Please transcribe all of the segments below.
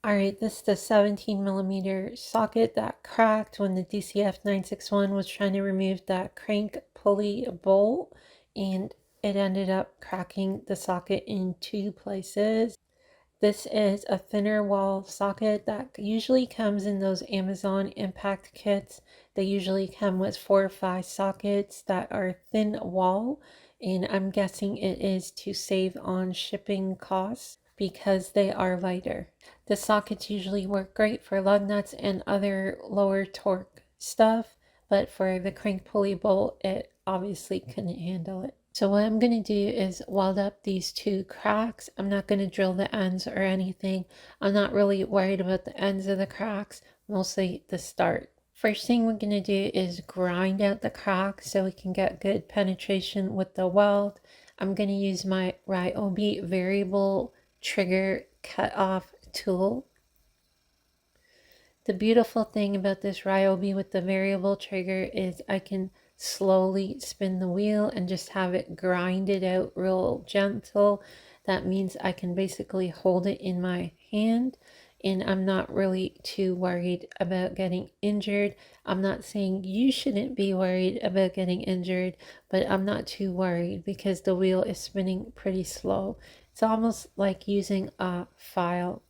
Alright, this is the 17mm socket that cracked when the DCF 961 was trying to remove that crank pulley bolt, and it ended up cracking the socket in two places. This is a thinner wall socket that usually comes in those Amazon impact kits. They usually come with 4 or 5 sockets that are thin wall, and I'm guessing it is to save on shipping costs because they are lighter. The sockets usually work great for lug nuts and other lower torque stuff, but for the crank pulley bolt, it obviously couldn't handle it. So what I'm going to do is weld up these two cracks. I'm not going to drill the ends or anything. I'm not really worried about the ends of the cracks, mostly the start. First thing we're going to do is grind out the cracks so we can get good penetration with the weld. I'm going to use my Ryobi variable trigger cut off tool. The beautiful thing about this Ryobi with the variable trigger is I can slowly spin the wheel and just have it grind it out real gentle. That means I can basically hold it in my hand and I'm not really too worried about getting injured. I'm not saying you shouldn't be worried about getting injured, but I'm not too worried because the wheel is spinning pretty slow. It's almost like using a file.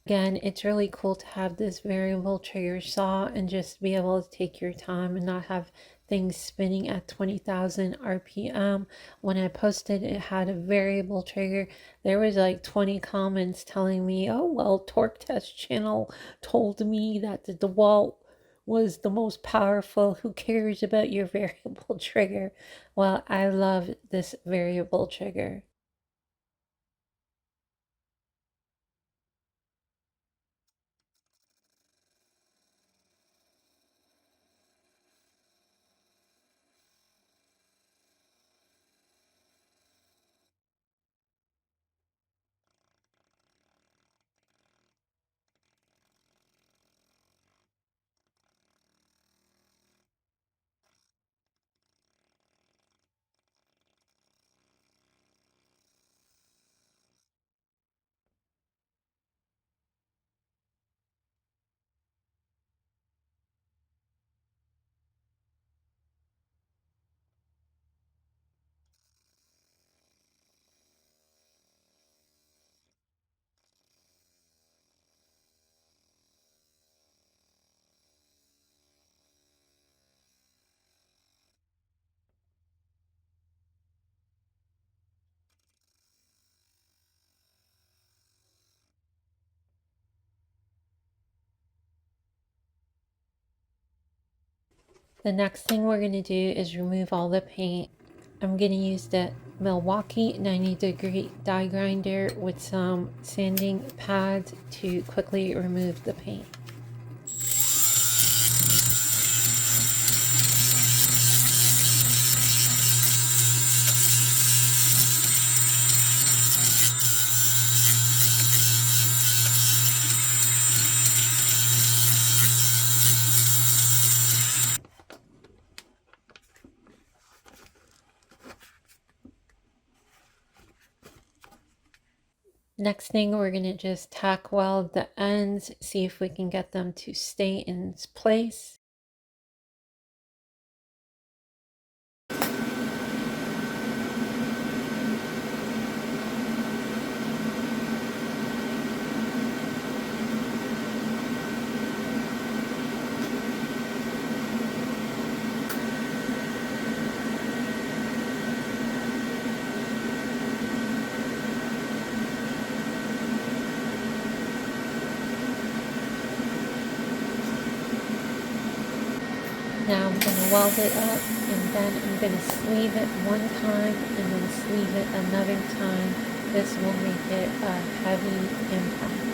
Again, it's really cool to have this variable trigger saw and just be able to take your time and not have things spinning at 20,000 RPM. When I posted it had a variable trigger, there was like 20 comments telling me, oh, well, Torque Test Channel told me that the DeWalt was the most powerful. Who cares about your variable trigger? Well, I love this variable trigger. The next thing we're going to do is remove all the paint. I'm going to use the Milwaukee 90-degree die grinder with some sanding pads to quickly remove the paint. Next thing, we're going to just tack weld the ends, see if we can get them to stay in place. Now I'm going to weld it up and then I'm going to sleeve it one time and then sleeve it another time. This will make it a heavy impact.